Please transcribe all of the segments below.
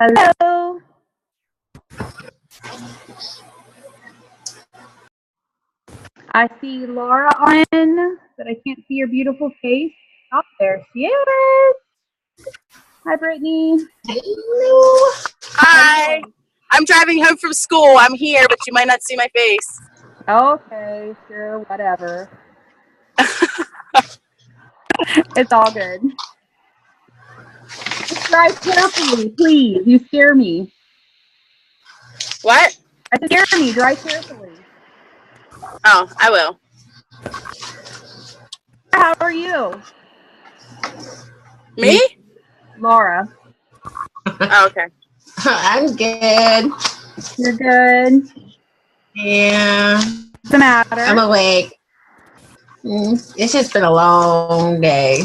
Hello. I see Laura on, but I can't see your beautiful face. Oh, there she is. Hi, Brittany. Hello. Hi. I'm driving home from school. I'm here, but you might not see my face. Okay, sure, whatever. It's all good. Just drive carefully, please. You scare me. What? I said, scare me. Drive carefully. Oh, I will. How are you? Me? Laura. Oh, okay. I'm good. You're good. Yeah. What's the matter? I'm awake. It's just been a long day.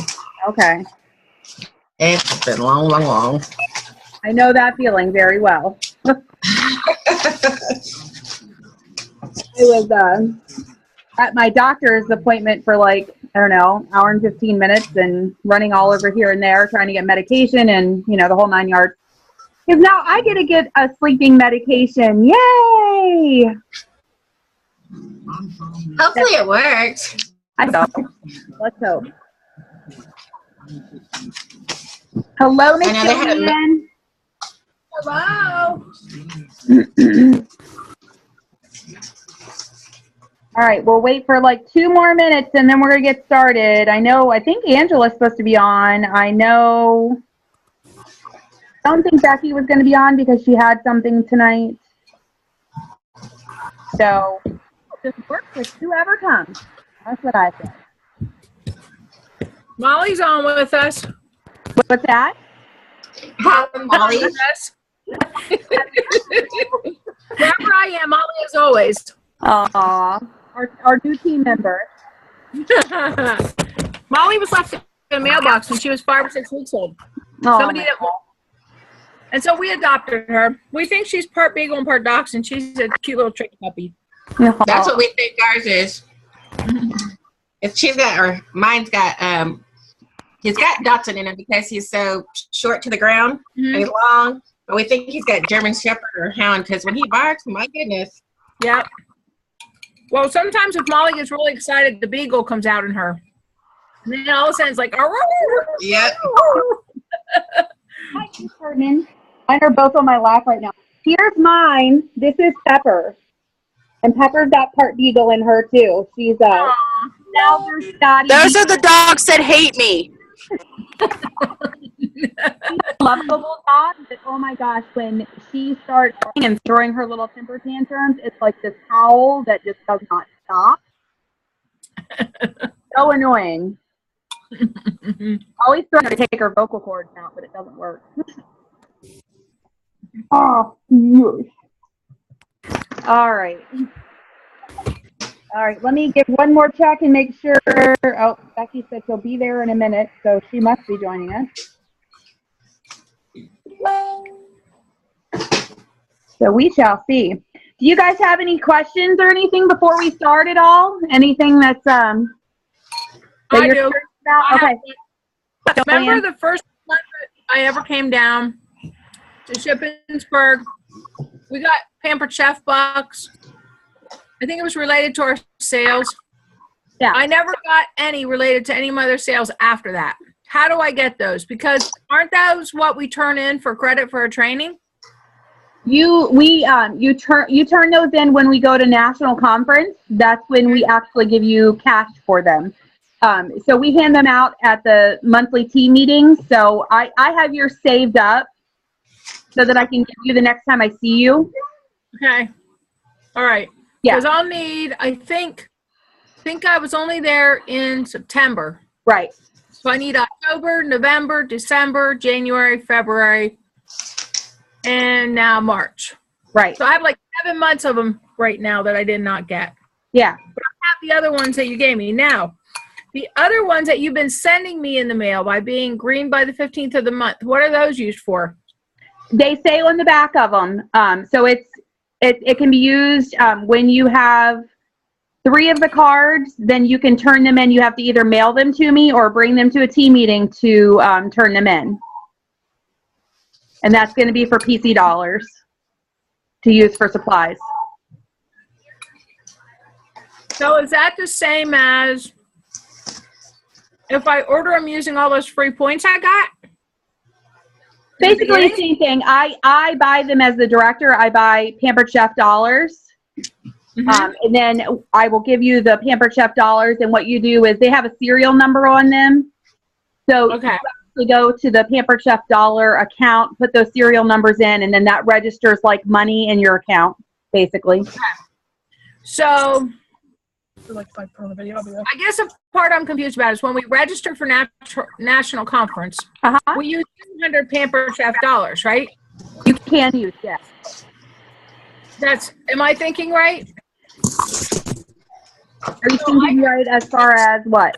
Okay. It's been long. I know that feeling very well. I was at my doctor's appointment for like, I don't know, hour and 15 minutes and running all over here and there trying to get medication and, you know, the whole 9 yards. Because now I get to get a sleeping medication. Yay! Hopefully it works. I hope. Let's hope. Hello, Miss Joanne. Hello. All right, we'll wait for like 2 more minutes and then we're going to get started. I think Angela's supposed to be on. I don't think Becky was going to be on because she had something tonight. So, just work with whoever comes. That's what I think. Molly's on with us. What's that? Hi, Molly. With us. Wherever I am, Molly as always. Aw, our new team member. Molly was left in a mailbox when she was 5 or 6 weeks old. Oh, Somebody that, and so we adopted her. We think she's part beagle and part dachshund. She's a cute little tricky puppy. That's what we think ours is. If she's got, or mine's got, he's got Dotson in him because he's so short to the ground and he's long. But we think he's got German Shepherd or Hound because when he barks, my goodness. Yep. Well, sometimes if Molly gets really excited, the beagle comes out in her. And then all of a sudden it's like, Yep. Hi, Carmen. Mine are both on my lap right now. Here's mine. This is Pepper. And Pepper's got part beagle in her, too. She's Salver Scotty. Those are the dogs that hate me. Lovable dog, but oh my gosh, when she starts and throwing her little temper tantrums, it's like this howl that just does not stop. So annoying. Always trying to take her vocal cords out, but it doesn't work. Oh, yes. All right. All right, let me give one more check and make sure. Oh, Becky said she'll be there in a minute, so she must be joining us. So we shall see. Do you guys have any questions or anything before we start at all? Anything that's that I you're do. curious about? Okay. Remember the first time that I ever came down to Shippensburg? We got Pampered Chef bucks. I think it was related to our sales. Yeah. I never got any related to any of my other sales after that. How do I get those? Because aren't those what we turn in for credit for a training? You turn those in when we go to national conference. That's when we actually give you cash for them. So we hand them out at the monthly team meetings. So I have yours saved up so that I can give you the next time I see you. Okay. All right. Yeah. Because I'll need, I think I was only there in September. Right. So I need October, November, December, January, February, and now March. Right. So I have like 7 months of them right now that I did not get. Yeah. But I have the other ones that you gave me. Now, the other ones that you've been sending me in the mail by being green by the 15th of the month, what are those used for? They say on the back of them. So it can be used when you have 3 of the cards, then you can turn them in. You have to either mail them to me or bring them to a team meeting to turn them in. And that's going to be for PC dollars to use for supplies. So is that the same as if I order them using all those free points I got? Basically the same thing. I buy them as the director. I buy Pampered Chef dollars. And then I will give you the Pampered Chef dollars. And what you do is they have a serial number on them. So you actually go to the Pampered Chef dollar account, put those serial numbers in, and then that registers like money in your account, basically. So I guess the part I'm confused about is when we register for national conference, we use 200 Pampered Chef dollars, right? You can use, yes. Am I thinking right? Are you thinking right as far as what?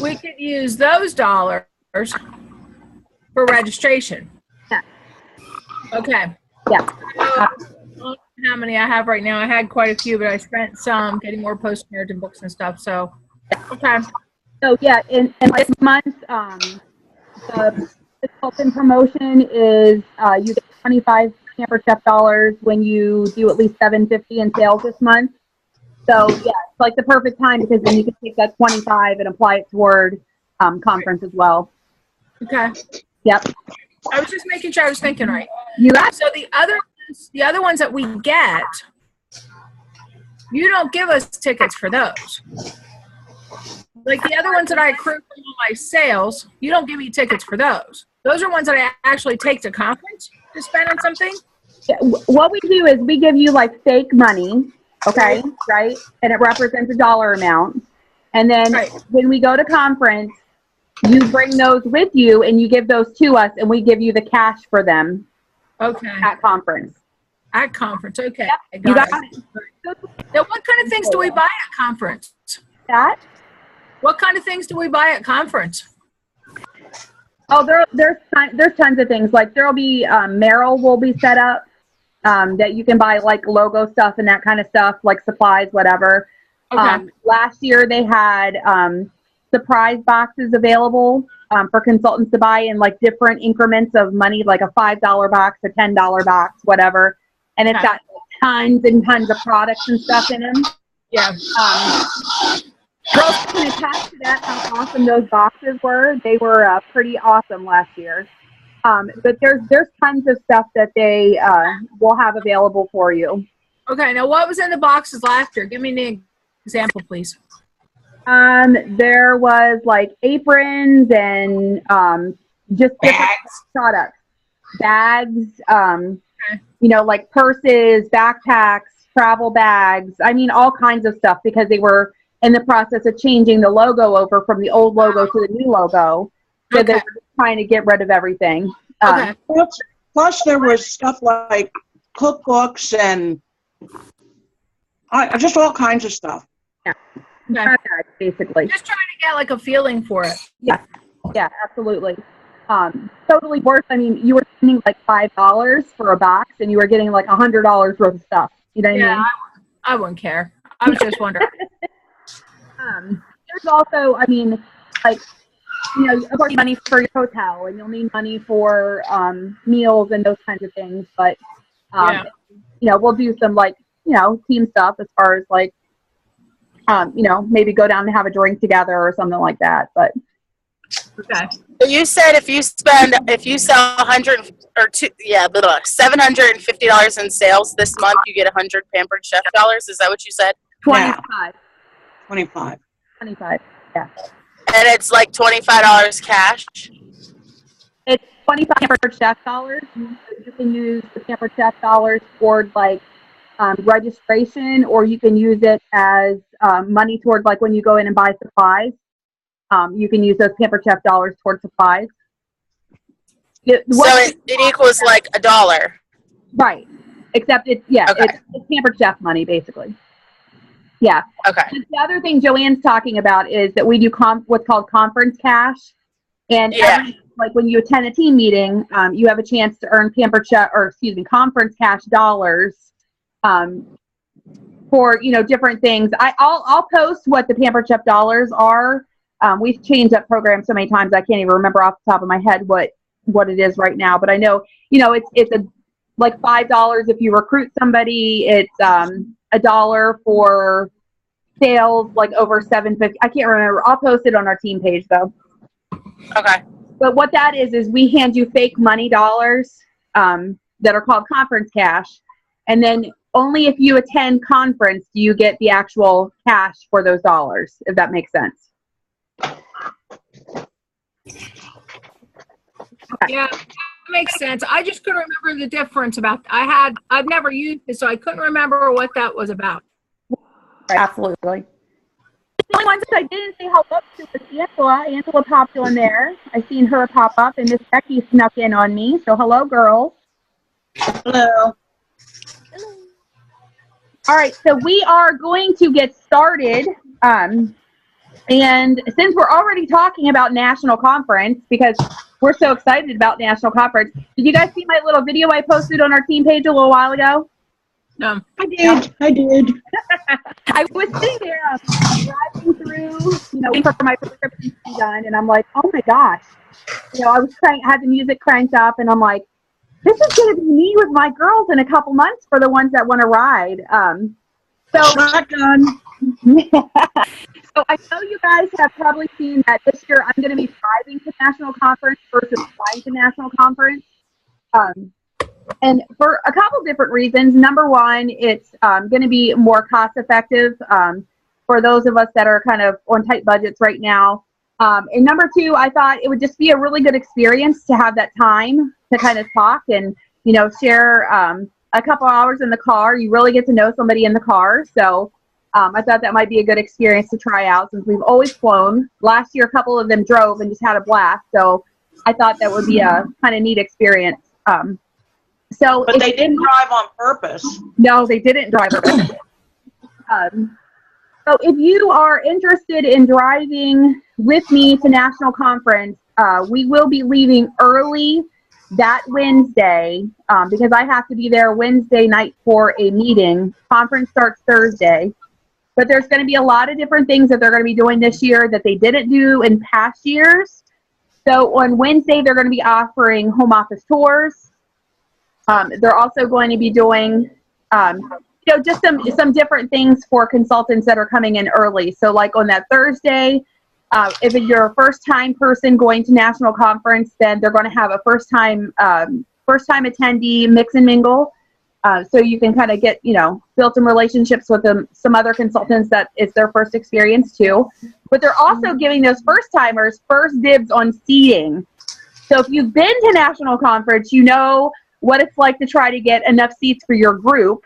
We could use those dollars for registration. Yeah. Okay. Yeah. I don't know how many I have right now. I had quite a few, but I spent some getting more postcards and books and stuff. So, okay. So yeah, in this month, the consultant promotion is you get 25 Pampered Chef dollars when you do at least $750 in sales this month. So yeah, it's like the perfect time because then you can take that 25 and apply it toward conference as well. Okay. Yep. I was just making sure I was thinking right. You got So the other ones that we get, you don't give us tickets for those. Like the other ones that I accrue from all my sales, you don't give me tickets for those. Those are ones that I actually take to conference to spend on something. What we do is we give you like fake money, okay, right? And it represents a dollar amount. And then when we go to conference, you bring those with you and you give those to us and we give you the cash for them. Okay. At conference. At conference, okay. Yep. You got it. Now, what kind of things do we buy at conference? That? What kind of things do we buy at conference? Oh, there's tons of things. Like there'll be Merrill will be set up that you can buy like logo stuff and that kind of stuff, like supplies, whatever. Okay. Last year they had surprise boxes available for consultants to buy in like different increments of money, like a $5 box, a $10 box, whatever. And it's got tons and tons of products and stuff in them. Yeah. Girls can attest to that, how awesome those boxes were. They were pretty awesome last year. But there's tons of stuff that they will have available for you. Okay, now what was in the boxes last year? Give me an example, please. There was like aprons and just different products. Bags, you know, like purses, backpacks, travel bags. I mean, all kinds of stuff because they were in the process of changing the logo over from the old logo to the new logo. So they were trying to get rid of everything. Plus there was stuff like cookbooks and just all kinds of stuff. Yeah, basically. Just trying to get like a feeling for it. Yeah, absolutely. Totally worth. I mean, you were spending like $5 for a box, and you were getting like $100 worth of stuff. You know what I mean? I wouldn't care. I was just wondering. There's also, I mean, like, you know, of course, money for your hotel, and you'll need money for meals and those kinds of things. But you know, we'll do some like, you know, team stuff as far as like, you know, maybe go down and have a drink together or something like that. But So you said if you sell $750 in sales this month, you get 100 Pampered Chef dollars. Is that what you said? 25. 25. 25. Yeah. And it's like $25 cash. It's 25 Pampered Chef dollars. You can use the Pampered Chef dollars toward like registration, or you can use it as money toward like when you go in and buy supplies. You can use those Pampered Chef dollars toward supplies. So it equals like $1. Right. Except it's Pampered Chef money basically. Yeah. Okay. The other thing Joanne's talking about is that we do what's called conference cash. And like when you attend a team meeting, you have a chance to earn conference cash dollars for, you know, different things. I'll post what the Pampered Chef dollars are. We've changed that program so many times I can't even remember off the top of my head what what it is right now, but I know, it's like $5 if you recruit somebody. It's $1 for sales like over $750. I can't remember. I'll post it on our team page though. Okay. But what that is we hand you fake money dollars that are called conference cash, and then only if you attend conference do you get the actual cash for those dollars, if that makes sense. Yeah, that makes sense. I just couldn't remember the difference I've never used it, so I couldn't remember what that was about. Absolutely. The only ones that I didn't say hello to was Angela. Angela popped on there. I seen her pop up, and Miss Becky snuck in on me. So hello, girls. Hello. All right, so we are going to get started. And since we're already talking about National Conference, because we're so excited about National Conference, did you guys see my little video I posted on our team page a little while ago? No. I did. I was sitting there driving through, waiting for my prescription to be done, and I'm like, oh my gosh. I was had the music cranked up, and I'm like, this is going to be me with my girls in a couple months for the ones that want to ride. Shotgun. So I know you guys have probably seen that this year I'm going to be driving to National Conference versus flying to National Conference. And for a couple different reasons. Number one, it's going to be more cost effective for those of us that are kind of on tight budgets right now. And number two, I thought it would just be a really good experience to have that time to kind of talk and, share a couple hours in the car. You really get to know somebody in the car. So I thought that might be a good experience to try out since we've always flown. Last year, a couple of them drove and just had a blast. So I thought that would be a kind of neat experience. But they didn't drive on purpose. No, they didn't drive on purpose. So if you are interested in driving with me to National Conference, we will be leaving early that Wednesday because I have to be there Wednesday night for a meeting. Conference starts Thursday. But there's going to be a lot of different things that they're going to be doing this year that they didn't do in past years. So on Wednesday, they're going to be offering home office tours. They're also going to be doing, just some different things for consultants that are coming in early. So like on that Thursday, if you're a first-time person going to National Conference, then they're going to have a first-time attendee mix and mingle. So you can kind of get, build some relationships with some other consultants that it's their first experience too. But they're also giving those first-timers first dibs on seating. So if you've been to National Conference, you know what it's like to try to get enough seats for your group.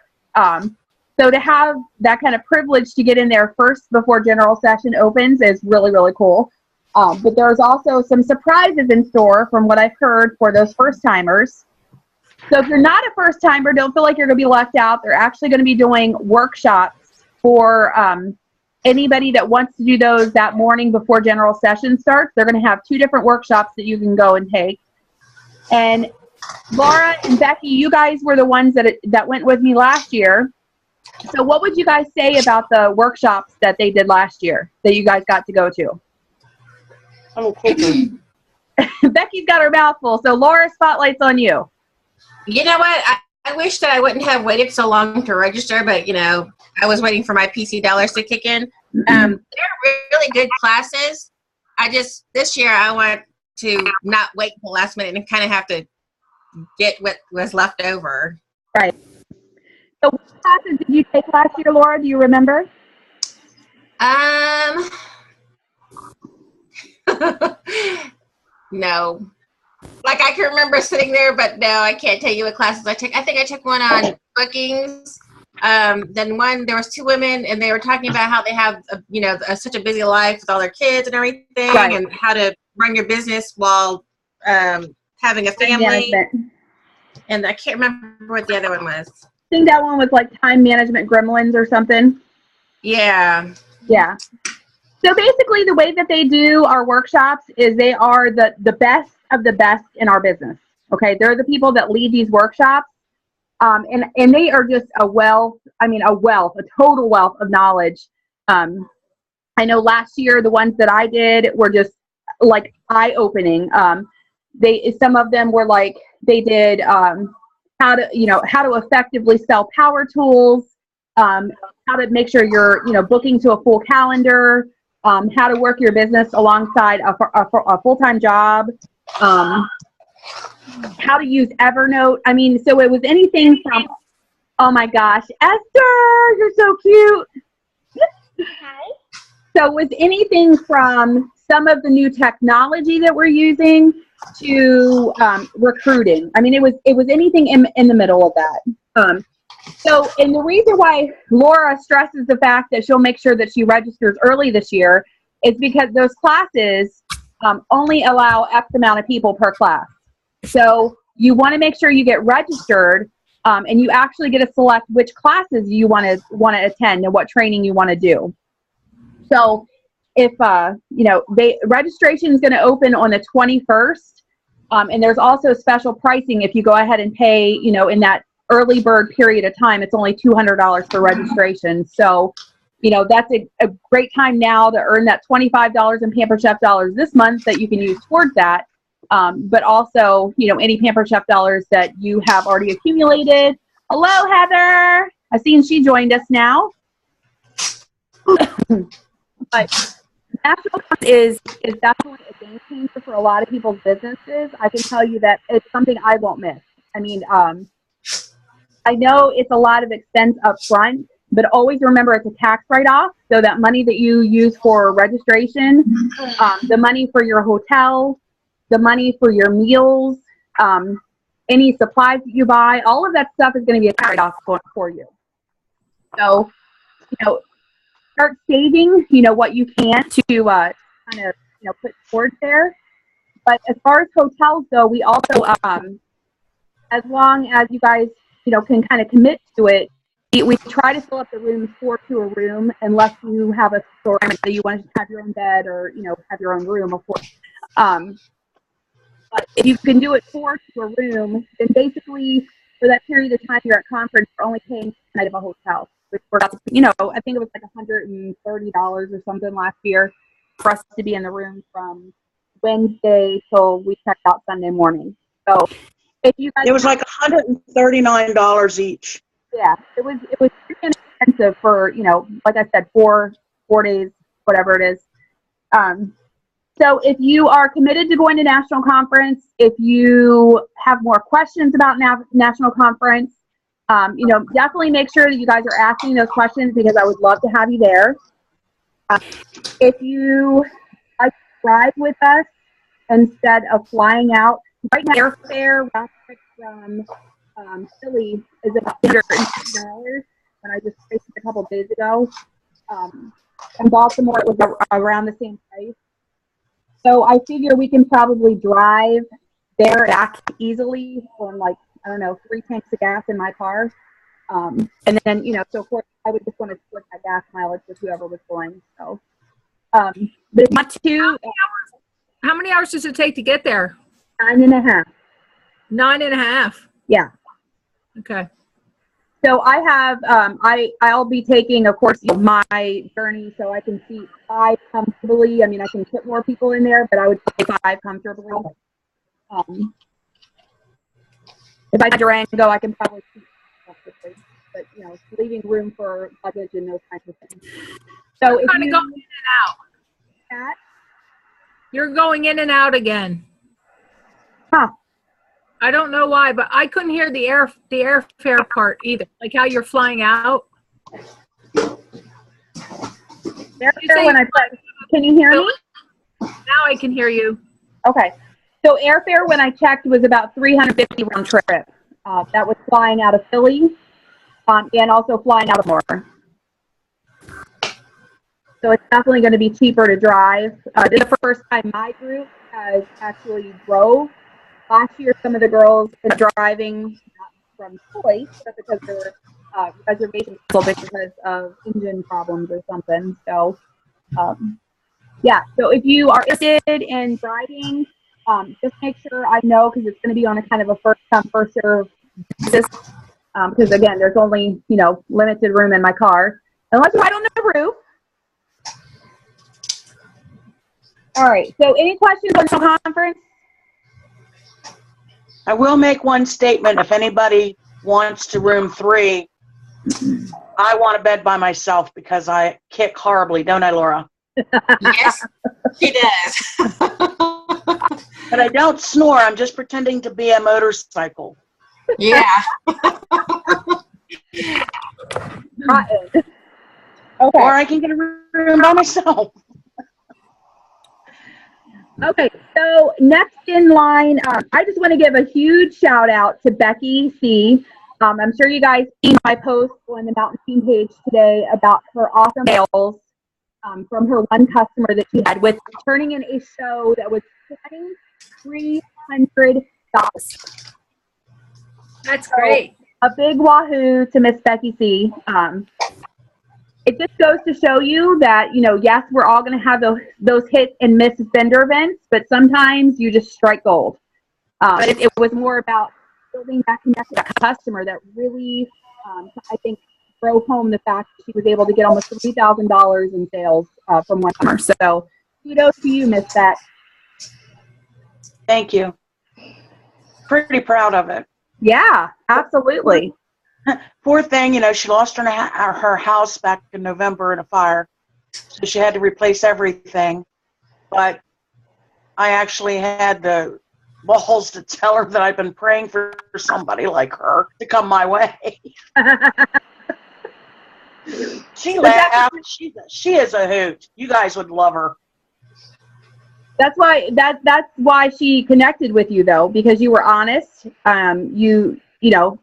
So to have that kind of privilege to get in there first before general session opens is really, really cool. But there's also some surprises in store from what I've heard for those first-timers. So if you're not a first-timer, don't feel like you're going to be left out. They're actually going to be doing workshops for anybody that wants to do those that morning before general session starts. They're going to have 2 different workshops that you can go and take. And Laura and Becky, you guys were the ones that went with me last year. So what would you guys say about the workshops that they did last year that you guys got to go to? Oh, cool. Becky's got her mouth full, so Laura, spotlight's on you. You know what? I wish that I wouldn't have waited so long to register, but, I was waiting for my PC dollars to kick in. They're really good classes. This year I want to not wait until last minute and kind of have to get what was left over. Right. So what classes did you take last year, Laura? Do you remember? No. Like I can remember sitting there, but no, I can't tell you what classes I took. I think I took one on bookings. Then one, there was 2 women, and they were talking about how they have, such a busy life with all their kids and everything, right, and how to run your business while having a family. Management. And I can't remember what the other one was. I think that one was like time management gremlins or something. Yeah. Yeah. So basically the way that they do our workshops is they are the best of the best in our business. Okay. They're the people that lead these workshops. And they are just a total wealth of knowledge. I know last year, the ones that I did were just like eye-opening. some of them were like, they did how to effectively sell power tools, how to make sure you're, booking to a full calendar, how to work your business alongside a full-time job, how to use Evernote. I mean, so it was anything from, oh my gosh, Esther, you're so cute. Hi. So it was anything from some of the new technology that we're using to recruiting. I mean, it was anything in the middle of that. And the reason why Laura stresses the fact that she'll make sure that she registers early this year is because those classes only allow X amount of people per class. So you want to make sure you get registered, and you actually get to select which classes you want to attend and what training you want to do. So if, registration is going to open on the 21st, and there's also special pricing if you go ahead and pay, in that early bird period of time. It's only $200 for registration. So, that's a great time now to earn that $25 in Pampered Chef dollars this month that you can use towards that. But also, any Pampered Chef dollars that you have already accumulated. Hello, Heather. I've seen she joined us now. But National is definitely a game changer for a lot of people's businesses. I can tell you that it's something I won't miss. I mean, I know it's a lot of expense up front, but always remember it's a tax write-off. So that money that you use for registration, the money for your hotel, the money for your meals, any supplies that you buy, all of that stuff is going to be a tax write-off for you. So, start saving, what you can to kind of, put towards there. But as far as hotels go, we also, as long as you guys, can kind of commit to it, we try to fill up the rooms 4 to a room, unless you have a story that you want to have your own bed or, have your own room, of course. But if you can do it 4 to a room, then basically for that period of time you're at conference, you're only paying the night of a hotel. Which worked out, I think it was like $130 or something last year for us to be in the room from Wednesday till we checked out Sunday morning. So if you guys, It was like $139 each. Yeah, it was pretty inexpensive for, like I said, 4 days, whatever it is. So if you are committed to going to national conference, if you have more questions about national conference, definitely make sure that you guys are asking those questions, because I would love to have you there. If you ride with us instead of flying out, right now airfare from Philly is about $150, and I just priced it a couple days ago. In Baltimore, it was around the same price. So I figure we can probably drive there back easily on, like, I don't know, 3 tanks of gas in my car. And then, so of course I would just want to split that gas mileage with whoever was going. So, but if you want to, How many hours does it take to get there? 9.5. 9.5. Yeah. Okay. So I have, I'll be taking, of course, my journey so I can seat 5 comfortably. I mean, I can put more people in there, but I would say 5 comfortably. If I Durango, I can probably seat comfortably, but leaving room for luggage and those kinds of things. So if you go in and out. You're going in and out again. Huh. I don't know why, but I couldn't hear the airfare part either. Like how you're flying out. Can you hear me? Now I can hear you. Okay. So airfare, when I checked, was about $350 round trip. That was flying out of Philly, and also flying out of Baltimore. So it's definitely going to be cheaper to drive. This is the first time my group has actually drove. Last year, some of the girls were driving not from choice, but because their reservations canceled because of engine problems or something. So, yeah. So if you are interested in driving, just make sure I know, because it's going to be on a kind of a first come, first serve basis. Because again, there's only, limited room in my car, unless you ride on the roof. All right. So any questions on the conference? I will make one statement. If anybody wants to room 3, I want a bed by myself because I kick horribly, don't I, Laura? Yes, she does. But I don't snore. I'm just pretending to be a motorcycle. Yeah. Okay. Or I can get a room by myself. Okay, so next in line, I just want to give a huge shout out to Becky C. I'm sure you guys seen my post on the Mountain Team page today about her awesome sales from her one customer that she had with turning in a show that was $2,300. That's great. A big wahoo to Miss Becky C. It just goes to show you that, you know, yes, we're all going to have those hit and miss vendor events, but sometimes you just strike gold. But it was more about building that connection with that customer that really, I think, drove home the fact that she was able to get almost $3,000 in sales from one customer. So kudos to you, Miss Beck. Thank you. Pretty proud of it. Yeah, absolutely. Poor thing, you know, she lost her house back in November in a fire, so she had to replace everything. But I actually had the balls to tell her that I've been praying for somebody like her to come my way. She laughed. She is a hoot. You guys would love her. That's why she connected with you, though, because you were honest.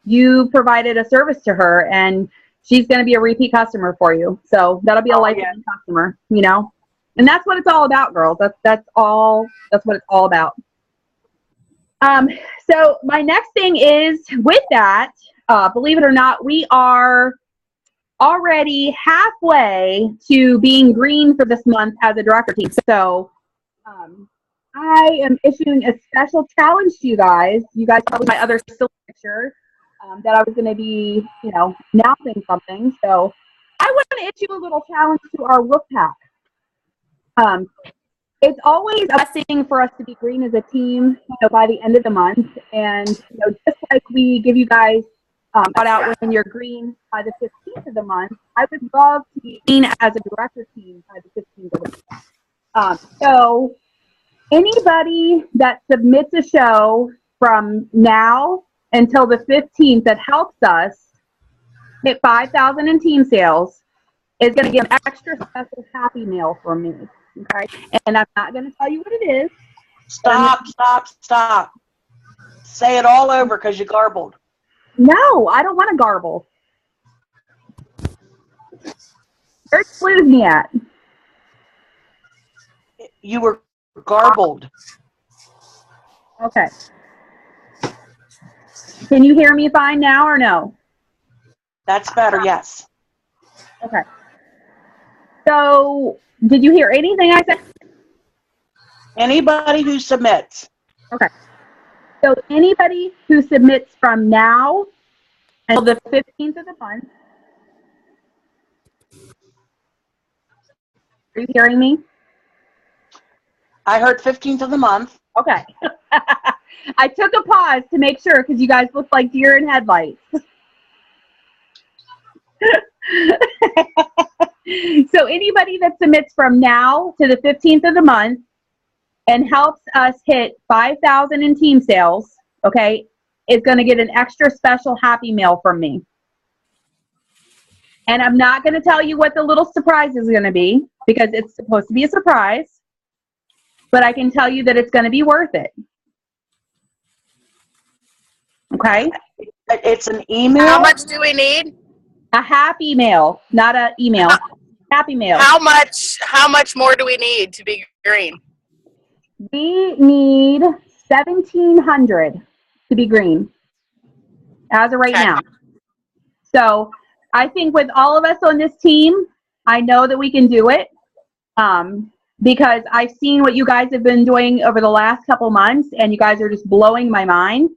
You provided a service to her, and she's going to be a repeat customer for you. So that'll be a lifetime customer, you know. And that's what it's all about, girls. That's what it's all about. So my next thing is with that, believe it or not, we are already halfway to being green for this month as a director team. So I am issuing a special challenge to you guys. You guys probably my other still picture that I was going to be, you know, announcing something. So I want to issue a little challenge to our Wolf Pack. It's always a blessing for us to be green as a team, you know, by the end of the month. And, you know, just like we give you guys shout out when you're green by the 15th of the month, I would love to be green as a director team by the 15th of the month. So anybody that submits a show from now until the 15th that helps us hit 5,000 in team sales is going to get an extra special happy mail from me. Okay, and I'm not going to tell you what it is. Stop. Say it all over because you garbled. No, I don't want to garble. Where's lose me at? You were garbled. Okay. Can you hear me fine now or no? That's better, yes. Okay. So, did you hear anything I said? Anybody who submits. Okay. So, anybody who submits from now until the 15th of the month. Are you hearing me? I heard 15th of the month. Okay. I took a pause to make sure because you guys look like deer in headlights. So anybody that submits from now to the 15th of the month and helps us hit 5,000 in team sales, okay, is going to get an extra special happy mail from me. And I'm not going to tell you what the little surprise is going to be because it's supposed to be a surprise, but I can tell you that it's going to be worth it. Okay? It's an email. How much do we need? A happy mail, not an email. Happy mail. How much more do we need to be green? We need 1,700 to be green as of right Okay. now. So I think with all of us on this team, I know that we can do it because I've seen what you guys have been doing over the last couple months, and you guys are just blowing my mind.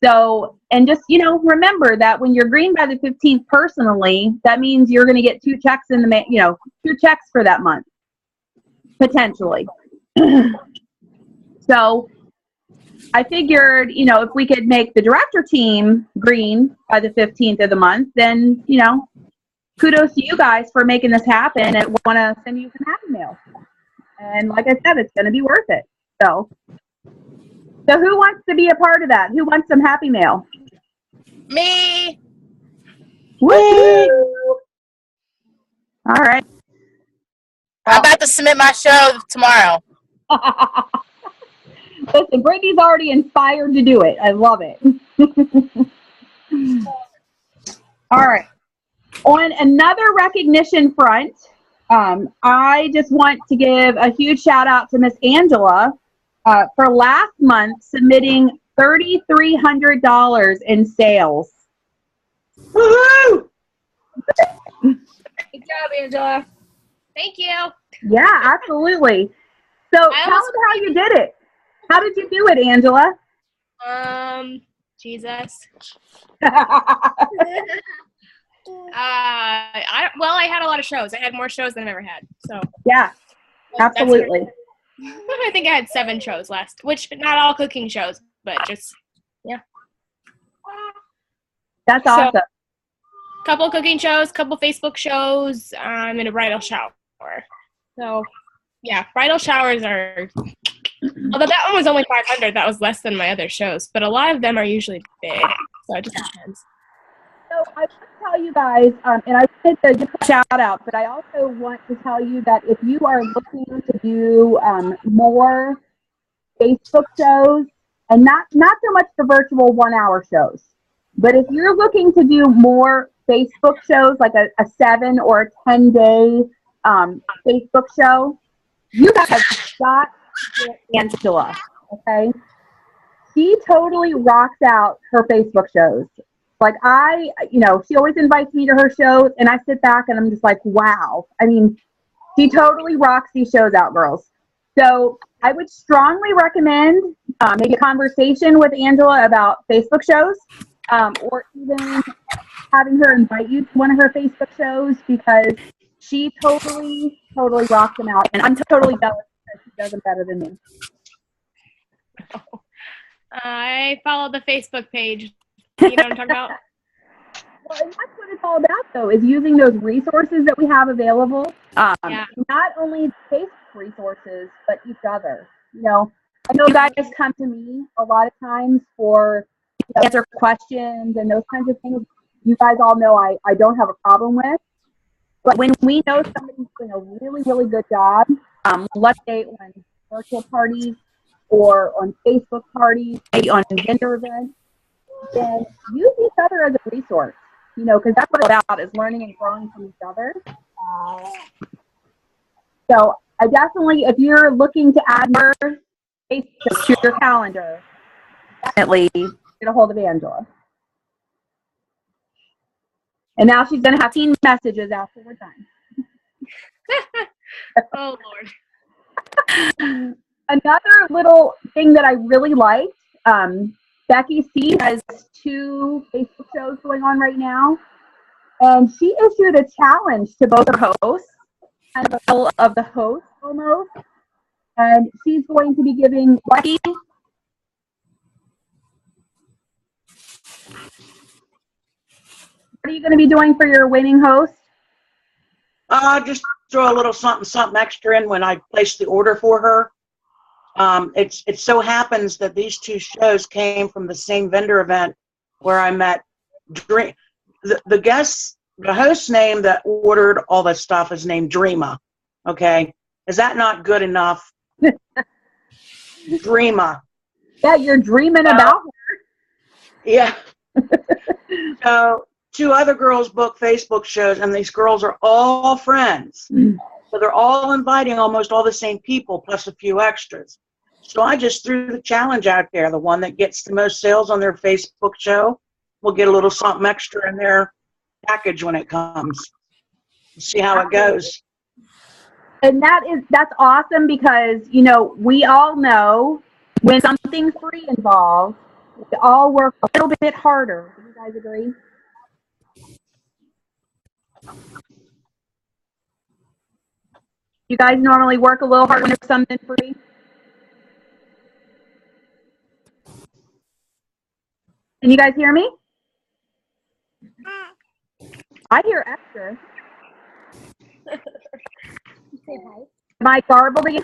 So, and just, you know, remember that when you're green by the 15th personally, that means you're going to get 2 checks in the, 2 checks for that month, potentially. So I figured, you know, if we could make the director team green by the 15th of the month, then, you know, kudos to you guys for making this happen, and want to send you some happy mail. And like I said, it's going to be worth it. So who wants to be a part of that? Who wants some happy mail? Me. Woo! All right. I'm about to submit my show tomorrow. Listen, Brittany's already inspired to do it. I love it. All right. On another recognition front, I just want to give a huge shout out to Miss Angela for last month submitting $3,300 in sales. Woohoo! Good job, Angela. Thank you. Yeah, absolutely. So tell us how you did it. How did you do it, Angela? Jesus. I had a lot of shows. I had more shows than I've ever had. So Yeah, absolutely. I think I had 7 shows last, which not all cooking shows, but just That's awesome. couple cooking shows, couple Facebook shows, and a bridal shower. So yeah, bridal showers are. Although that one was only 500, that was less than my other shows. But a lot of them are usually big, so it just depends. So I want to tell you guys, and I did the give a shout out, but I also want to tell you that if you are looking to do more Facebook shows, and not so much the virtual 1-hour shows, but if you're looking to do more Facebook shows, like a 7 or a 10-day Facebook show, you guys have got to get Angela, okay? She totally rocks out her Facebook shows. Like she always invites me to her shows, and I sit back and I'm just like, wow. I mean, she totally rocks these shows out, girls. So I would strongly recommend maybe a conversation with Angela about Facebook shows, or even having her invite you to one of her Facebook shows, because she totally rocks them out, and I'm totally jealous because she does them better than me. I followed the Facebook page. You know what I'm talking about? Well, and that's what it's all about, though, is using those resources that we have available. Yeah. Not only Facebook resources, but each other. You know, I know guys come to me a lot of times for answer questions and those kinds of things. You guys all know I don't have a problem with. But when we know somebody's doing a really, really good job, let's say on virtual parties or on Facebook parties, maybe on vendor events, then use each other as a resource, you know, because that's what it's about, is learning and growing from each other. So I definitely, if you're looking to add more Facebook to your calendar, definitely get a hold of Angela. And now she's going to have 10 messages after we're done. Oh, Lord. Another little thing that I really liked, Becky C has 2 Facebook shows going on right now, and she issued a challenge to both her hosts, kind of a couple of the hosts almost, and she's going to be giving Becky. What are you going to be doing for your winning host? Just throw a little something extra in when I place the order for her. It so happens that these 2 shows came from the same vendor event where I met Dream. The host's name that ordered all that stuff is named Dreama. Okay, is that not good enough? Dreama. Yeah, you're dreaming about her. Yeah. So 2 other girls book Facebook shows, and these girls are all friends. So they're all inviting almost all the same people, plus a few extras. So I just threw the challenge out there. The one that gets the most sales on their Facebook show will get a little something extra in their package when it comes. See how it goes. And that's awesome, because, you know, we all know when something's free involved, we all work a little bit harder. Do you guys agree? You guys normally work a little harder when there's something free? Can you guys hear me? I hear Esther. Am I garbled again?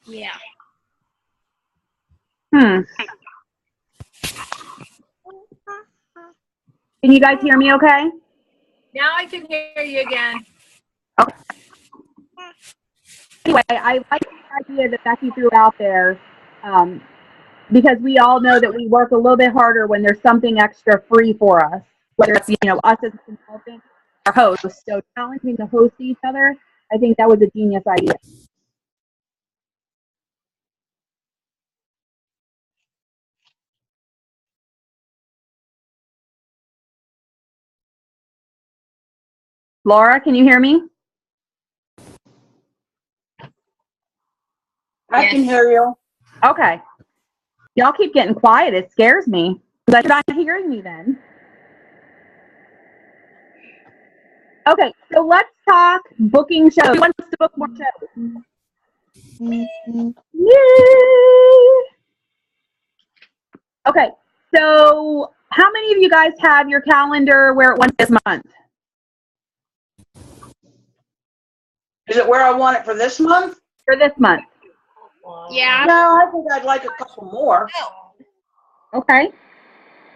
Yeah. Can you guys hear me okay? Now I can hear you again. Anyway, I like the idea that Becky threw out there, because we all know that we work a little bit harder when there's something extra free for us, whether it's, us as a consultant or host. So challenging the host each other, I think that was a genius idea. Laura, can you hear me? I can hear you. Okay. Y'all keep getting quiet. It scares me. Because you're not hearing me then. Okay, so let's talk booking shows. Who wants to book more shows? Yay! Okay, so how many of you guys have your calendar where it went this month? Is it where I want it for this month? For this month. Yeah. No, I think I'd like a couple more. Okay.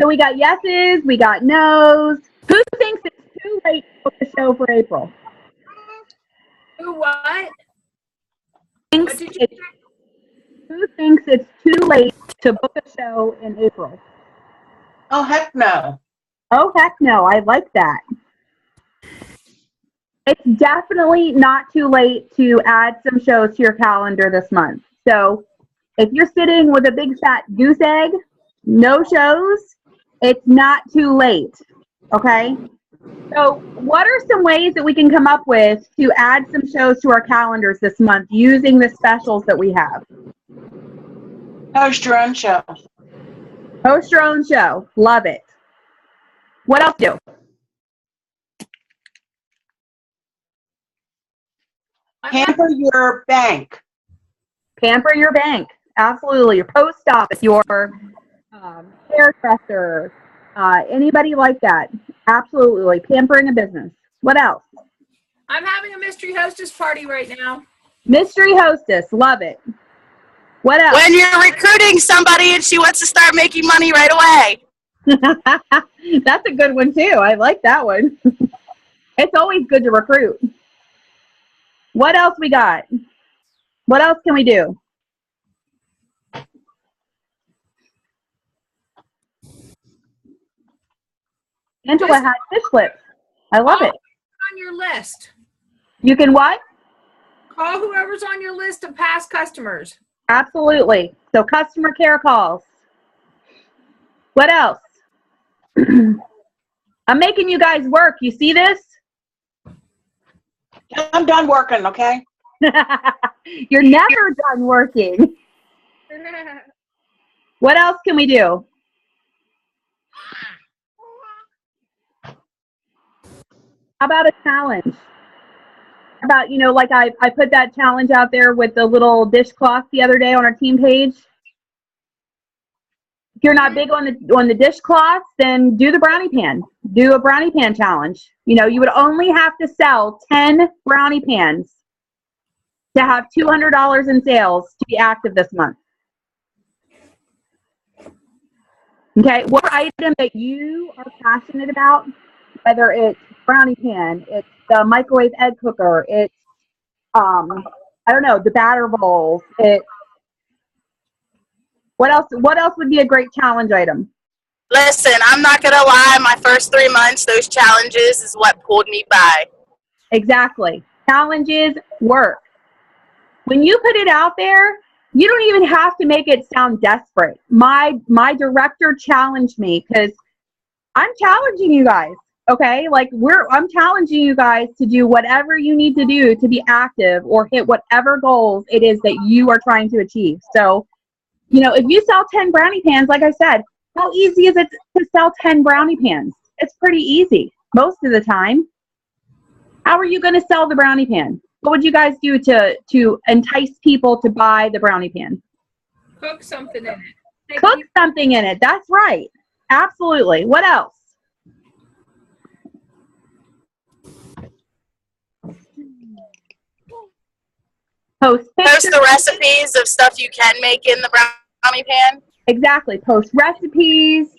So we got yeses, we got nos. Who thinks it's too late to book a show for April? Who what? Thinks What did you it's- Who thinks it's too late to book a show in April? Oh, heck no. Oh, heck no. I like that. It's definitely not too late to add some shows to your calendar this month. So if you're sitting with a big fat goose egg, no shows, it's not too late. Okay? So what are some ways that we can come up with to add some shows to our calendars this month using the specials that we have? Host your own show. Host your own show. Love it. What else do? Pamper your bank. Pamper your bank. Absolutely. Your post office, your hairdresser, anybody like that. Absolutely. Pampering a business. What else? I'm having a mystery hostess party right now. Mystery hostess. Love it. What else? When you're recruiting somebody and she wants to start making money right away. That's a good one too. I like that one. It's always good to recruit. What else we got? What else can we do? Angela had fish flips. I love it. On your list. You can what? Call whoever's on your list of past customers. Absolutely. So customer care calls. What else? I'm making you guys work. You see this? I'm done working, okay? You're never done working. What else can we do? How about a challenge? How about, like I put that challenge out there with the little dishcloth the other day on our team page. If you're not big on the dishcloth, then do the brownie pan. Do a brownie pan challenge. You would only have to sell 10 brownie pans to have $200 in sales to be active this month. Okay, what item that you are passionate about, whether it's brownie pan, it's the microwave egg cooker, it's I don't know, the batter bowls, it's what else would be a great challenge item? Listen, I'm not going to lie. My first 3 months, those challenges is what pulled me by. Exactly. Challenges work. When you put it out there, you don't even have to make it sound desperate. My director challenged me because I'm challenging you guys. Okay? I'm challenging you guys to do whatever you need to do to be active or hit whatever goals it is that you are trying to achieve. So, if you sell 10 brownie pans, like I said, how easy is it to sell 10 brownie pans? It's pretty easy most of the time. How are you going to sell the brownie pan? What would you guys do to entice people to buy the brownie pan? Cook something in it. Cook something in it. That's right. Absolutely. What else? Post pictures. the recipes of stuff you can make in the brownie pan. Exactly. Post recipes.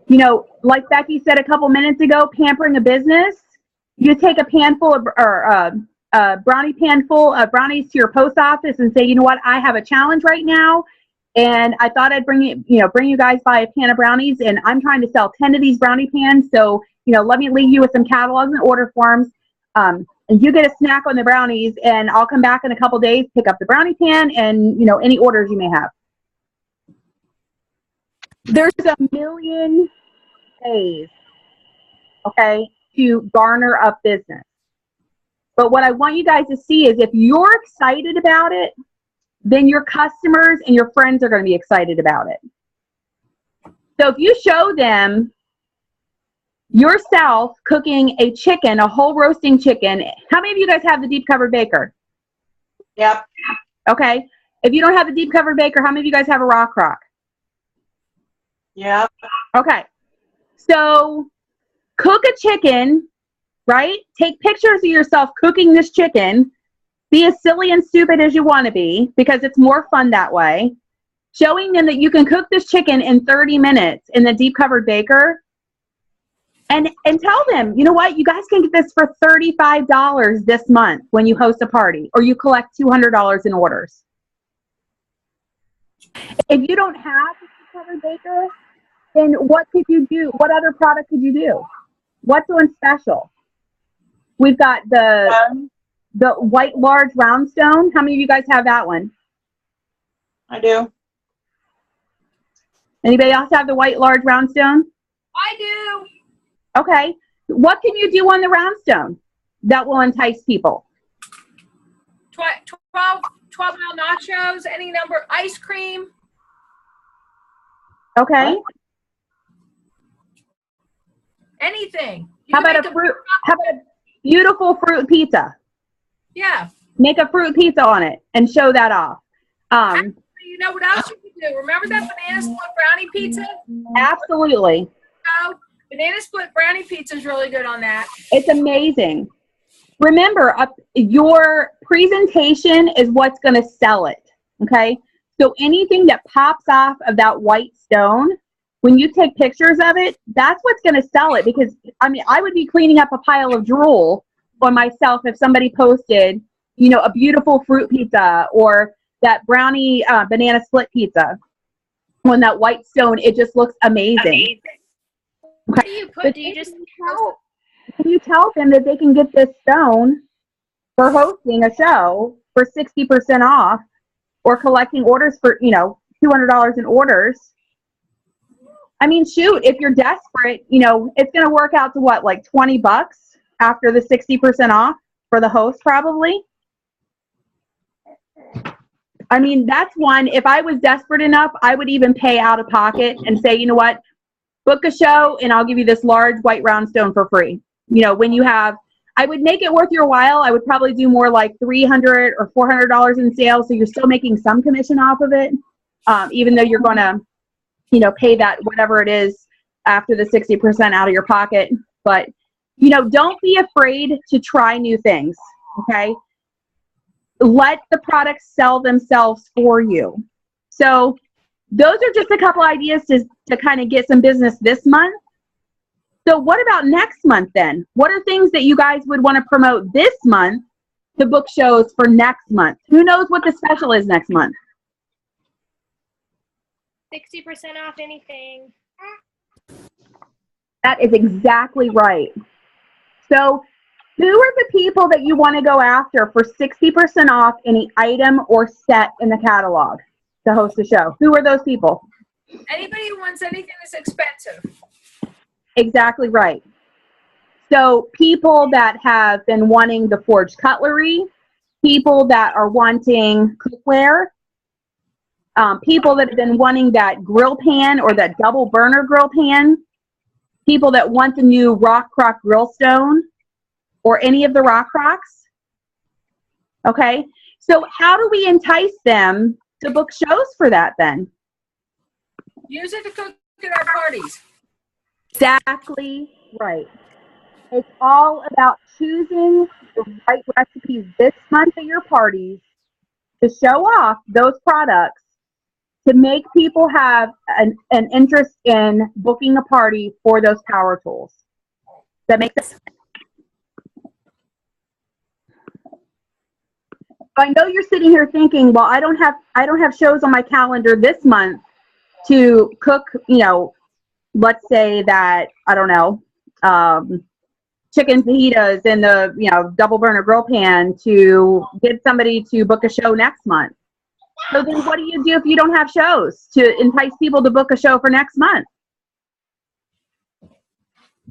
You know, like Becky said a couple minutes ago, pampering a business. You take a pan full of, or a brownie pan full of brownies to your post office and say, you know what, I have a challenge right now, and I thought I'd bring you guys by a pan of brownies, and I'm trying to sell 10 of these brownie pans. So, let me leave you with some catalogs and order forms. And you get a snack on the brownies, and I'll come back in a couple days, pick up the brownie pan, and any orders you may have. There's a million ways, okay, to garner up business. But what I want you guys to see is if you're excited about it, then your customers and your friends are going to be excited about it. So if you show them yourself cooking a chicken, a whole roasting chicken, how many of you guys have the deep covered baker? Yep. Okay. If you don't have the deep covered baker, how many of you guys have a rock crock? Yep. Okay. So cook a chicken, right? Take pictures of yourself cooking this chicken. Be as silly and stupid as you want to be, because it's more fun that way. Showing them that you can cook this chicken in 30 minutes in the deep covered baker. And tell them, you know what? You guys can get this for $35 this month when you host a party, or you collect $200 in orders. If you don't have a deep covered baker, then what could you do? What other product could you do? What's on special? We've got the white large round stone. How many of you guys have that one? I do. Anybody else have the white large round stone? I do. Okay. What can you do on the round stone that will entice people? 12-ounce nachos, any number, ice cream. Okay. Anything. How about a beautiful fruit pizza? Yeah. Make a fruit pizza on it and show that off. You know what else you can do? Remember that banana split brownie pizza? Absolutely. Oh, banana split brownie pizza is really good on that. It's amazing. Remember, your presentation is what's going to sell it, okay? So anything that pops off of that white stone, when you take pictures of it, that's what's going to sell it. Because, I would be cleaning up a pile of drool on myself if somebody posted, a beautiful fruit pizza or that brownie banana split pizza on that white stone. It just looks amazing. What do you put? Do you just Can you tell them that they can get this stone for hosting a show for 60% off, or collecting orders for, $200 in orders? Shoot, if you're desperate, it's going to work out to what, like $20 after the 60% off for the host, probably. That's one. If I was desperate enough, I would even pay out of pocket and say, you know what, book a show and I'll give you this large white round stone for free. When you have, I would make it worth your while. I would probably do more like $300 or $400 in sales. So you're still making some commission off of it, even though you're going to, pay that whatever it is after the 60% out of your pocket. But, don't be afraid to try new things. Okay. Let the products sell themselves for you. So those are just a couple ideas to kind of get some business this month. So what about next month then? What are things that you guys would want to promote this month to book shows for next month? Who knows what the special is next month? 60% off anything. That is exactly right. So who are the people that you want to go after for 60% off any item or set in the catalog to host a show? Who are those people? Anybody who wants anything that's expensive. Exactly right. So people that have been wanting the forged cutlery, people that are wanting cookware, people that have been wanting that grill pan or that double burner grill pan, people that want the new Rock Crock grill stone or any of the Rock Crocks. Okay, so how do we entice them to book shows for that then? Use it to cook at our parties. Exactly right. It's all about choosing the right recipes this month at your parties to show off those products to make people have an interest in booking a party for those power tools. Does that make sense? I know you're sitting here thinking, well, I don't have shows on my calendar this month to cook, let's say that, I don't know, chicken fajitas in the, double burner grill pan to get somebody to book a show next month. So then what do you do if you don't have shows to entice people to book a show for next month?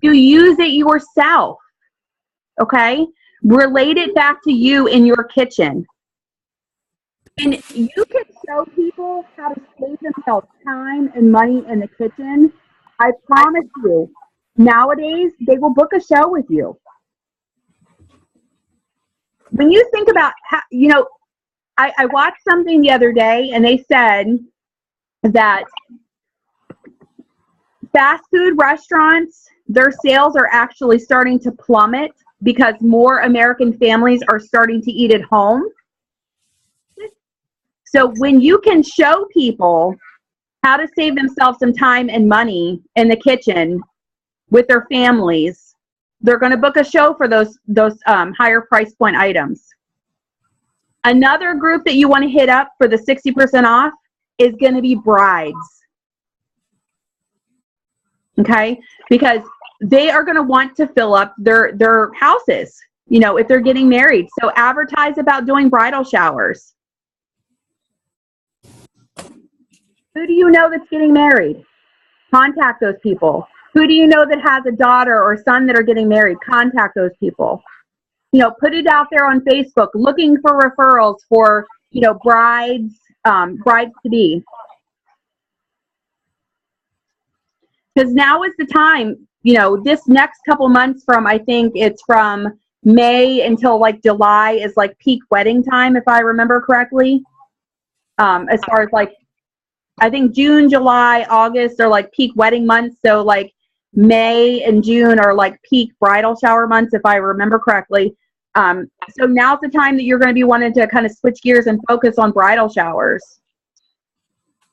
You use it yourself, okay? Relate it back to you in your kitchen. And you can show people how to save themselves time and money in the kitchen. I promise you, nowadays, they will book a show with you. When you think about how, I watched something the other day, and they said that fast food restaurants, their sales are actually starting to plummet because more American families are starting to eat at home. So when you can show people how to save themselves some time and money in the kitchen with their families, they're going to book a show for those higher price point items. Another group that you want to hit up for the 60% off is going to be brides. Okay? Because they are going to want to fill up their houses, if they're getting married. So advertise about doing bridal showers. Who do you know that's getting married? Contact those people. Who do you know that has a daughter or son that are getting married? Contact those people. Put it out there on Facebook, looking for referrals for, brides to be. Because now is the time, this next couple months I think it's from May until like July is like peak wedding time, if I remember correctly. As far as like, I think June, July, August are like peak wedding months. So like May and June are like peak bridal shower months, if I remember correctly. So now's the time that you're going to be wanting to kind of switch gears and focus on bridal showers.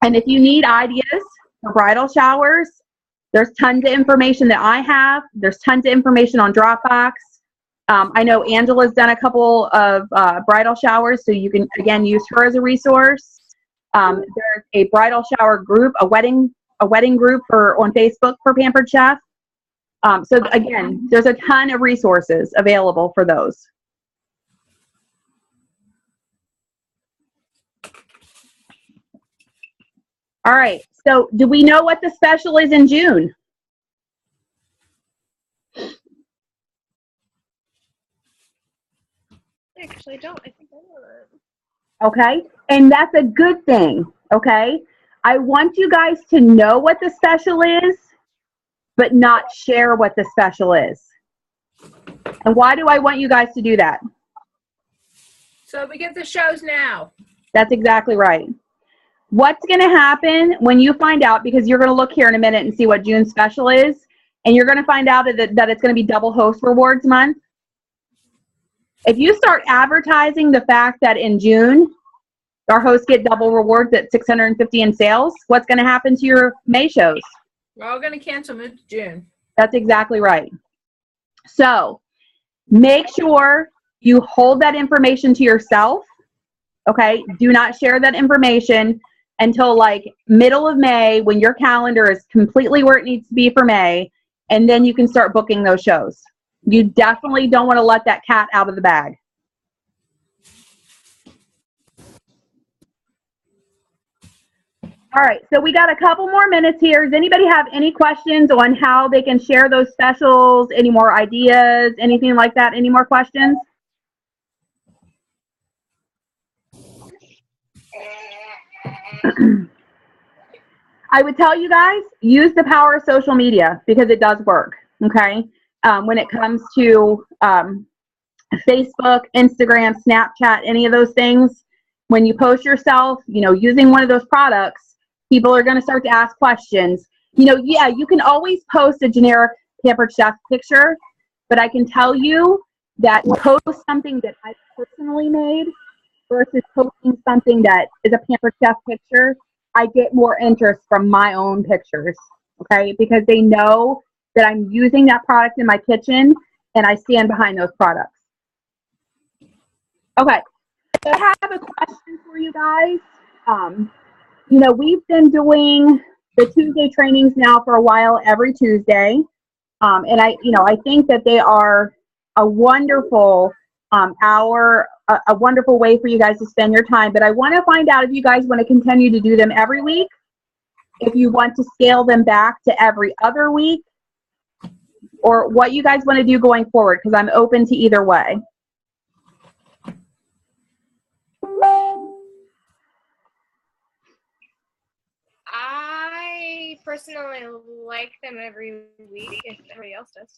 And if you need ideas for bridal showers, there's tons of information that I have. There's tons of information on Dropbox. I know Angela's done a couple of bridal showers, so you can, again, use her as a resource. There's a bridal shower group, a wedding group on Facebook for Pampered Chef. So again, there's a ton of resources available for those. All right. So do we know what the special is in June? Actually, I don't. I think I know that. Okay, and that's a good thing, okay? I want you guys to know what the special is, but not share what the special is. And why do I want you guys to do that? So we get the shows now. That's exactly right. What's going to happen when you find out, because you're going to look here in a minute and see what June's special is, and you're going to find out that it's going to be double host rewards month. If you start advertising the fact that in June, our hosts get double rewards at $650 in sales, what's going to happen to your May shows? We're all going to cancel them in June. That's exactly right. So make sure you hold that information to yourself, okay? Do not share that information until like middle of May when your calendar is completely where it needs to be for May, and then you can start booking those shows. You definitely don't want to let that cat out of the bag. All right, so we got a couple more minutes here. Does anybody have any questions on how they can share those specials? Any more ideas? Anything like that? Any more questions? I would tell you guys, use the power of social media because it does work, okay? When it comes to Facebook, Instagram, Snapchat, any of those things, when you post yourself, using one of those products, People are going to start to ask questions. Yeah, you can always post a generic Pampered Chef picture, but I can tell you that post something that I personally made versus posting something that is a Pampered Chef picture, I get more interest from my own pictures, okay? Because they know that I'm using that product in my kitchen and I stand behind those products. Okay, so I have a question for you guys. We've been doing the Tuesday trainings now for a while, every Tuesday. And I think that they are a wonderful hour, a wonderful way for you guys to spend your time. But I want to find out if you guys want to continue to do them every week, if you want to scale them back to every other week, or what you guys want to do going forward, because I'm open to either way. I personally like them every week if everybody else does.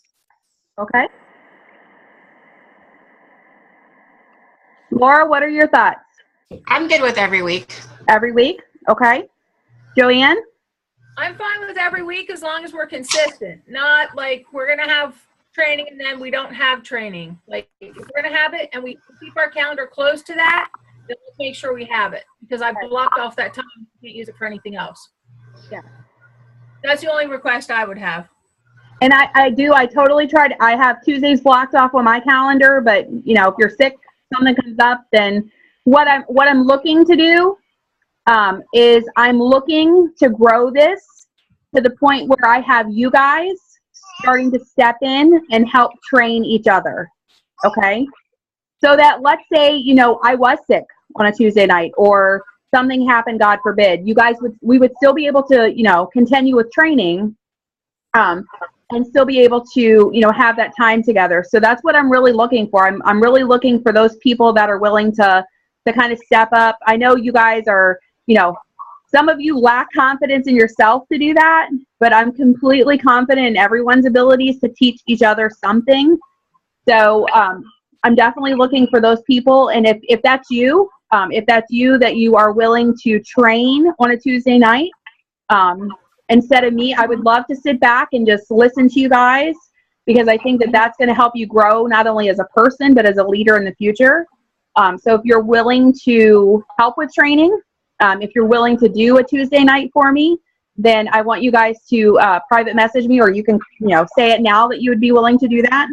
Okay. Laura, what are your thoughts? I'm good with every week. Every week? Okay. Joanne? I'm fine with every week as long as we're consistent. Not like we're going to have training and then we don't have training. Like if we're going to have it and we keep our calendar close to that, then let's make sure we have it, because I blocked off that time. We can't use it for anything else. Yeah. That's the only request I would have. And I totally tried. I have Tuesdays blocked off on my calendar, but if you're sick, something comes up, then what I'm looking to do is I'm looking to grow this to the point where I have you guys starting to step in and help train each other. Okay. So that, let's say, I was sick on a Tuesday night or something happened, God forbid, we would still be able to, continue with training, and still be able to, have that time together. So that's what I'm really looking for. I'm really looking for those people that are willing to kind of step up. I know you guys are, some of you lack confidence in yourself to do that, but I'm completely confident in everyone's abilities to teach each other something. So I'm definitely looking for those people. And if that's you, that you are willing to train on a Tuesday night, instead of me, I would love to sit back and just listen to you guys, because I think that that's going to help you grow not only as a person, but as a leader in the future. So if you're willing to help with training, if you're willing to do a Tuesday night for me, then I want you guys to private message me, or you can, say it now that you would be willing to do that.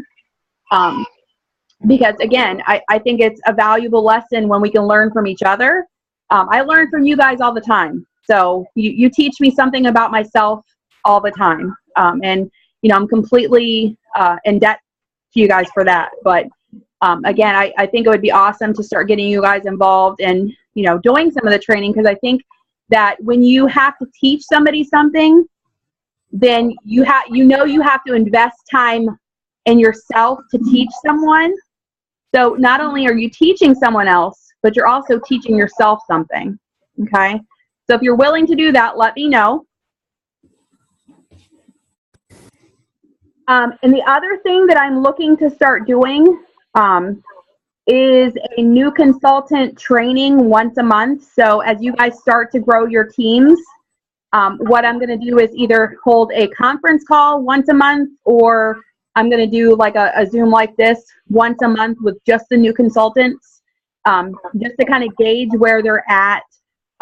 Because again, I think it's a valuable lesson when we can learn from each other. I learn from you guys all the time. So you teach me something about myself all the time. And, I'm completely in debt to you guys for that. But again, I think it would be awesome to start getting you guys involved and, doing some of the training, because I think that when you have to teach somebody something, then you have to invest time in yourself to teach someone. So not only are you teaching someone else, but you're also teaching yourself something. Okay. So if you're willing to do that, let me know. And the other thing that I'm looking to start doing is a new consultant training once a month. So as you guys start to grow your teams, what I'm going to do is either hold a conference call once a month, or I'm going to do like a Zoom like this once a month with just the new consultants, just to kind of gauge where they're at.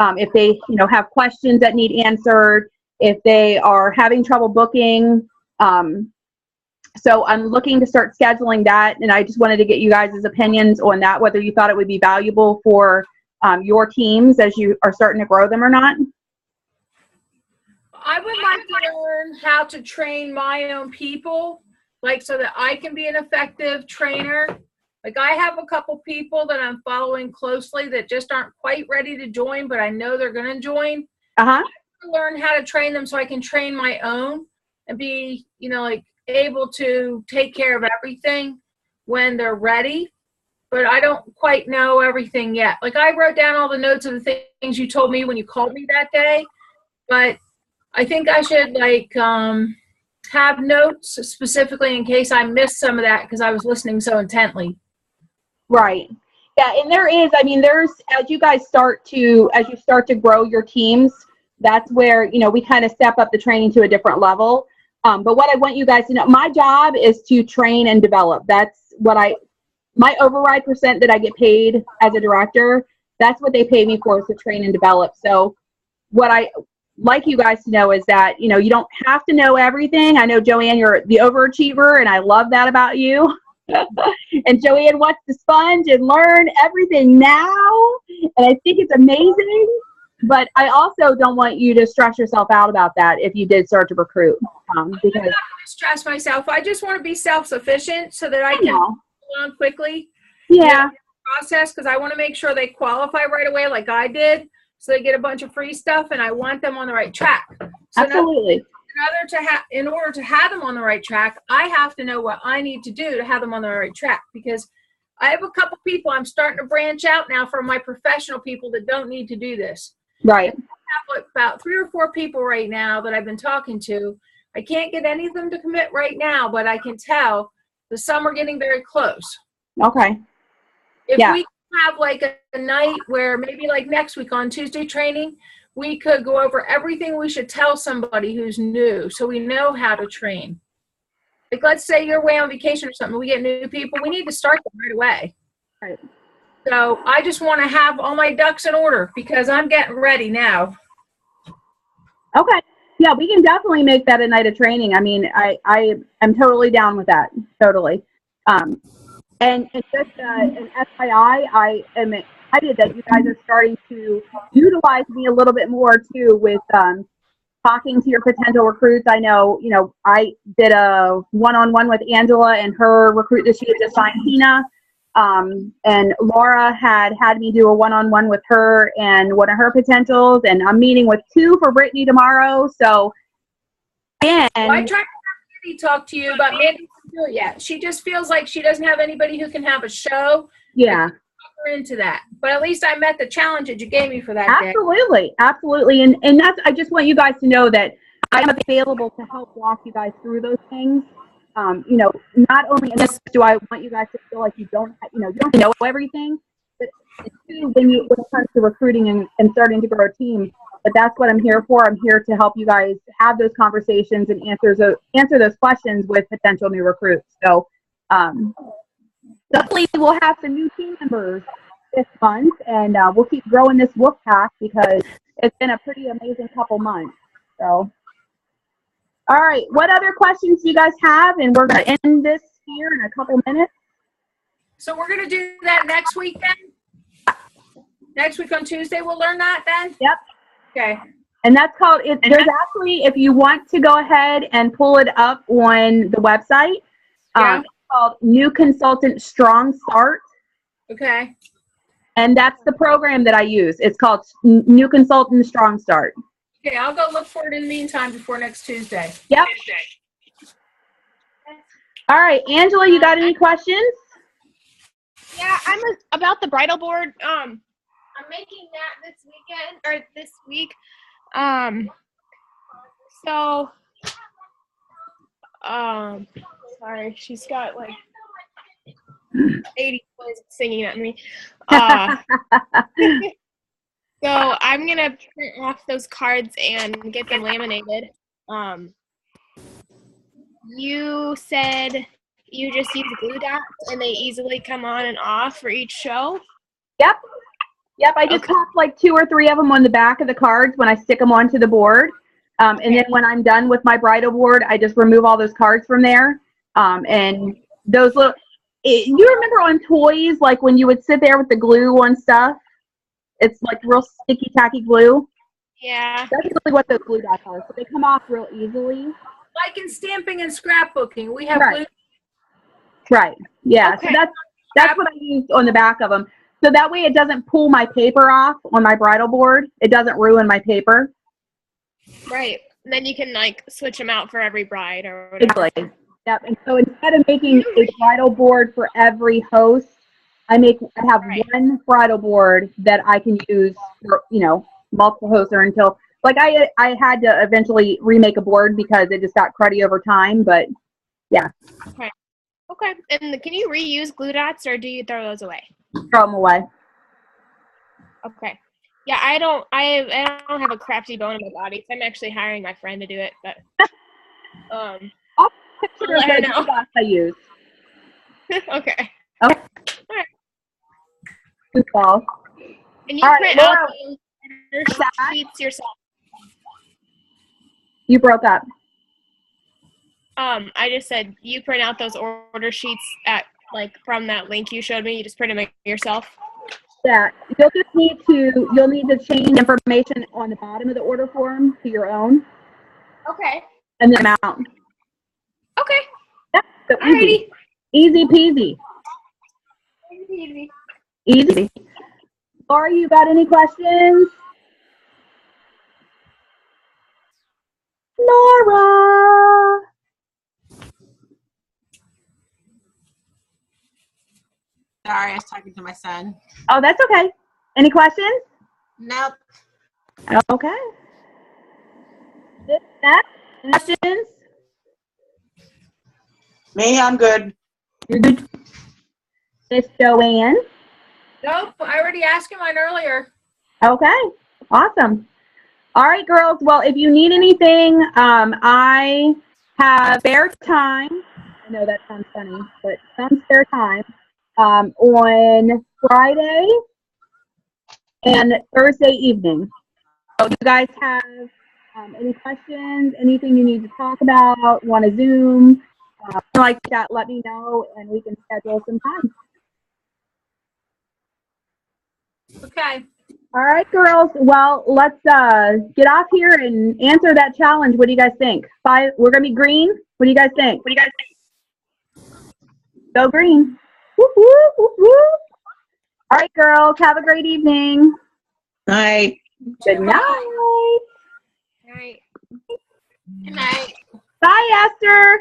If they, have questions that need answered, if they are having trouble booking. So I'm looking to start scheduling that, and I just wanted to get you guys' opinions on that, whether you thought it would be valuable for your teams as you are starting to grow them or not. I would like to learn how to train my own people, like so that I can be an effective trainer. Like I have a couple people that I'm following closely that just aren't quite ready to join, but I know they're going to join. I have to learn how to train them so I can train my own and be, able to take care of everything when they're ready. But I don't quite know everything yet. Like I wrote down all the notes of the things you told me when you called me that day, but I think I should have notes specifically in case I missed some of that because I was listening so intently. Right. Yeah, and there's, as you start to grow your teams, That's where, you know, we kind of step up the training to a different level. But what I want you guys to know, my job is to train and develop. That's what my override percent that I get paid as a director, that's what they pay me for, is to train and develop. So what I like you guys to know is that, you know, you don't have to know everything. I know, Joanne, you're the overachiever, and I love that about you. And Joanne wants to sponge and learn everything now, and I think it's amazing. But I also don't want you to stress yourself out about that if you did start to recruit. Because I'm not going to stress myself. I just want to be self-sufficient so that I can move on quickly. Yeah. Process, because I want to make sure they qualify right away like I did, so they get a bunch of free stuff, and I want them on the right track. So Absolutely. In order to have them on the right track, I have to know what I need to do to have them on the right track, because I have a couple people I'm starting to branch out now from my professional people that don't need to do this. Right. I have about 3 or 4 people right now that I've been talking to. I can't get any of them to commit right now, but I can tell that some are getting very close. Okay. If we have like a night where maybe like next week on Tuesday training, we could go over everything we should tell somebody who's new so we know how to train. Like, let's say you're away on vacation or something, we get new people, we need to start them right away. Right. So I just want to have all my ducks in order because I'm getting ready now. Okay. Yeah, we can definitely make that a night of training. I mean, I am totally down with that. Totally. And just an FYI, I am excited that you guys are starting to utilize me a little bit more too with talking to your potential recruits. I know, you know, I did a one-on-one with Angela and her recruit that she had just signed, Tina. And Laura had me do a one-on-one with her and one of her potentials, and I'm meeting with 2 for Brittany tomorrow. So, and I tried to have Mandy talk to you, but Mandy didn't do it yet. She just feels like she doesn't have anybody who can have a show. yeah, Her into that, but at least I met the challenge that you gave me for that day. absolutely, and that's, I just want you guys to know that I am available to help walk you guys through those things. You know, not only in this do I want you guys to feel like you don't know everything, but when it comes to recruiting and starting to grow a team. But that's what I'm here for. I'm here to help you guys have those conversations and answer those questions with potential new recruits. So hopefully we'll have some new team members this month, and we'll keep growing this wolf pack because it's been a pretty amazing couple months. So, all right, what other questions do you guys have? And we're going to end this here in a couple minutes. So we're going to do that next week then? Next week on Tuesday we'll learn that then? Yep. Okay. And that's called, there's actually, if you want to go ahead and pull it up on the website, it's called New Consultant Strong Start. Okay. And that's the program that I use. It's called New Consultant Strong Start. Okay, I'll go look for it in the meantime before next Tuesday. Yep. All right, Angela, you got any questions? Yeah, about the bridal board. I'm making that this weekend or this week. Sorry, she's got like 80 boys singing at me. So I'm gonna print off those cards and get them laminated. You said you just use glue dots and they easily come on and off for each show? Yep. I just pop like 2 or 3 of them on the back of the cards when I stick them onto the board. And then when I'm done with my bridal board, I just remove all those cards from there. And those little, you remember on toys, like when you would sit there with the glue on stuff? It's like real sticky, tacky glue. Yeah. That's really what those glue dots are. So they come off real easily. Like in stamping and scrapbooking, we have glue. Right. Yeah. Okay. So that's what I used on the back of them. So that way it doesn't pull my paper off on my bridal board. It doesn't ruin my paper. Right. And then you can like switch them out for every bride or whatever. Exactly. Yep. And so instead of making a bridal board for every host, I have one bridal board that I can use for, multiple hosts or until, like I had to eventually remake a board because it just got cruddy over time, but yeah. Okay. And can you reuse glue dots or do you throw those away? Throw them away. Okay. Yeah, I don't have a crafty bone in my body, so I'm actually hiring my friend to do it. But Picture let her of the know. sauce I use. Okay. Okay. All right. Good call. And you All right, print Laura. out the sheets yourself. You broke up. I just said you print out those order sheets from that link you showed me. You just print them yourself. Yeah, you'll need to change information on the bottom of the order form to your own, Okay. and the amount. Okay. Yeah, so Alrighty. easy peasy. Easy. Laura, you got any questions? Laura. Sorry, I was talking to my son. Oh, that's okay. Any questions? Nope. Okay. Next, questions? Me, I'm good. You're good. Miss Joanne. Nope, I already asked you mine earlier. Okay, awesome. All right, girls. Well, if you need anything, I have spare time. I know that sounds funny, but some spare time on Friday and Thursday evening. So if you guys have any questions, anything you need to talk about, want to Zoom, like that, let me know and we can schedule some time. Okay. All right, girls. Well, let's get off here and answer that challenge. What do you guys think? We're gonna be green. What do you guys think? Go green. Whoop, whoop, whoop, whoop. All right, girls. Have a great evening. Night. Good night. All right. Good night. Bye, Esther.